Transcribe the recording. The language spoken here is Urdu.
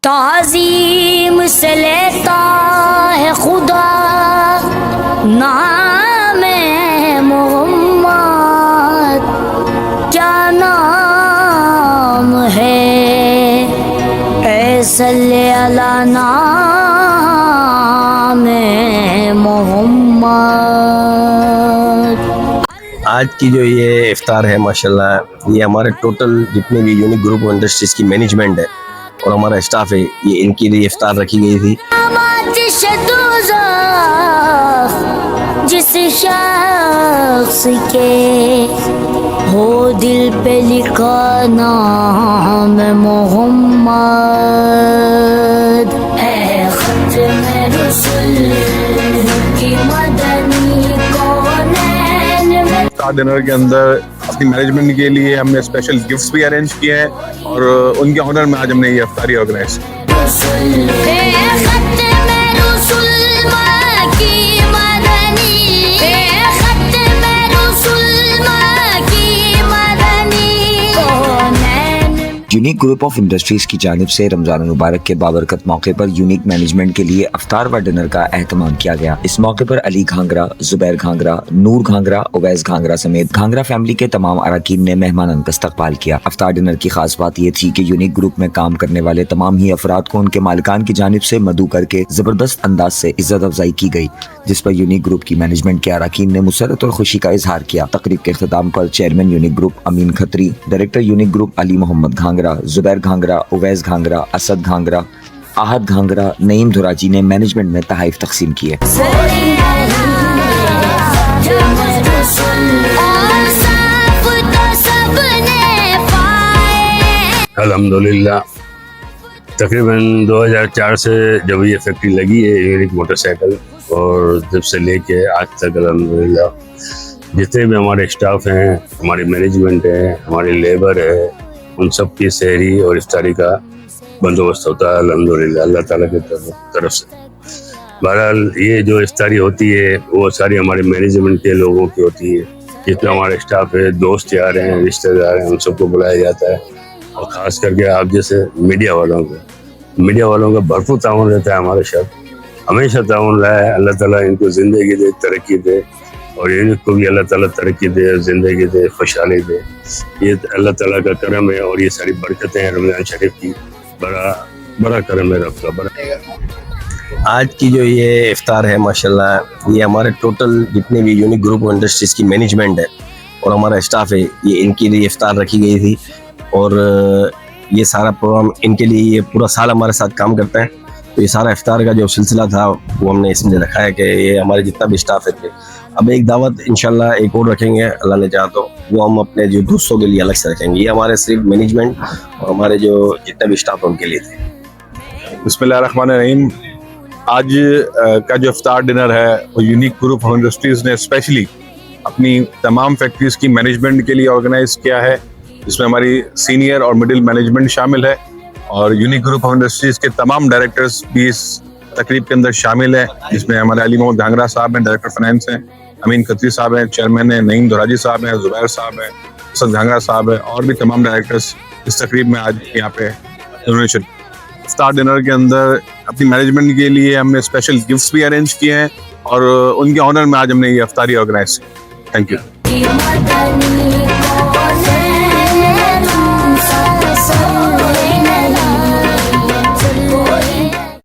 تعظیم سے لیتا ہے خدا نام محمد، کیا نام ہے اے صلی علی نام محمد۔ آج کی جو یہ افطار ہے ماشاءاللہ، یہ ہمارے ٹوٹل جتنے بھی یونیک گروپ آف انڈسٹریز کی مینجمنٹ ہے اور ہمارا اسٹاف ہے، یہ ان کے لیے افطار رکھی گئی تھی۔ جس شخص کے ہو دل پہ لکھا نام محمد، اے ختم رسول کی مدنی کونین میں۔ ڈنر کے اندر اپنی مینجمنٹ کے لیے ہم نے اسپیشل گفٹس بھی ارینج کیے ہیں اور ان کے آنر میں آج ہم نے یہ افطاری آرگنائز کی۔ یونیک گروپ آف انڈسٹریز کی جانب سے رمضان المبارک کے بابرکت موقع پر یونیک مینجمنٹ کے لیے افطار و ڈنر کا اہتمام کیا گیا۔ اس موقع پر علی گھانگرا، زبیر گھانگرا، نور گھانگرا، اویس گھانگرا سمیت گھانگرا فیملی کے تمام اراکین نے مہمانان کا استقبال کیا۔ افطار ڈنر کی خاص بات یہ تھی کہ یونیک گروپ میں کام کرنے والے تمام ہی افراد کو ان کے مالکان کی جانب سے مدعو کر کے زبردست انداز سے عزت افزائی کی گئی، جس پر یونیک گروپ کی مینجمنٹ کے اراکین نے مسرت اور خوشی کا اظہار کیا۔ تقریب کے اختتام پر چیئرمین یونیک گروپ امین کھتری، ڈائریکٹر یونیک گروپ علی محمد گھانگرا، زبیر گھانگرا، اویس گھانگرا، اسد گھانگرا، احد گھانگرا، نعیم دھراجی نے مینجمنٹ میں تحائف تقسیم کیے۔ الحمدللہ تقریباً 2004 سے جب یہ فیکٹری لگی ہے یونیک موٹر سائیکل، اور جب سے لے کے آج تک الحمدللہ جتنے بھی ہمارے اسٹاف ہیں، ہماری مینجمنٹ ہے، ہماری لیبر ہے، ان سب کی سحری اور افطاری کا بندوبست ہوتا ہے الحمدللہ اللہ تعالیٰ کی طرف سے۔ بہرحال یہ جو افطاری ہوتی ہے وہ ساری ہمارے مینجمنٹ کے لوگوں کی ہوتی ہے، جتنا ہمارے اسٹاف ہے، دوست یار ہیں، رشتہ دار ہیں، ان سب کو بلایا جاتا ہے، اور خاص کر کے آپ جیسے میڈیا والوں کا بھرپور تعاون رہتا ہے ہمارے ساتھ، ہمیشہ تعاون رہا ہے۔ اللہ تعالیٰ ان کو زندگی دے، ترقی دے، اور ان کو بھی اللہ تعالیٰ ترقی دے، زندگی دے، خوشحالی دے، یہ اللہ تعالیٰ کا کرم ہے، اور یہ ساری برکتیں ہیں رمضان شریف کی، بڑا کرم ہے رب کا بڑا۔ آج کی جو یہ افطار ہے ماشاءاللہ، یہ ہمارے ٹوٹل جتنے بھی یونیک گروپ آف انڈسٹریز کی مینجمنٹ ہے اور ہمارا اسٹاف ہے، یہ ان کے لیے افطار رکھی گئی تھی، اور یہ سارا پروگرام ان کے لیے یہ پورا سال ہمارے ساتھ کام کرتا ہے۔ تو یہ سارا افطار کا جو سلسلہ تھا وہ ہم نے اس میں رکھا ہے کہ یہ ہمارے جتنا بھی اسٹاف ہے تھے۔ اب ایک دعوت انشاءاللہ ایک اور رکھیں گے اللہ نے چاہا تو، وہ ہم اپنے جو دوستوں کے لیے الگ سے رکھیں گے۔ یہ ہمارے صرف مینجمنٹ اور ہمارے جو جتنے بھی اسٹاف ہیں ان کے لیے تھے۔ بسم اللہ الرحمن الرحیم۔ آج کا جو افطار ڈنر ہے وہ یونیک گروپ آف انڈسٹریز نے اسپیشلی اپنی تمام فیکٹریز کی مینجمنٹ کے لیے آرگنائز کیا ہے، جس میں ہماری سینئر اور مڈل مینجمنٹ شامل ہے، اور یونیک گروپ آف انڈسٹریز کے تمام ڈائریکٹرز بھی اس تقریب کے اندر شامل ہیں، جس میں ہمارے علی محمد گھانگرا صاحب ہیں، ڈائریکٹر فائنینس ہیں، امین کھتری صاحب ہیں، چیئرمین ہیں، نعیم دھراجی صاحب ہیں، زبیر صاحب ہیں، اسد گھانگرا صاحب ہیں، اور بھی تمام ڈائریکٹرز اس تقریب میں آج یہاں پہ انہوں نے افطار ڈنر کے اندر اپنی مینجمنٹ کے لیے ہم نے اسپیشل گفٹس بھی ارینج کیے ہیں، اور ان کے آنر میں آج ہم نے یہ افطاری آرگنائز کی۔ Thank you.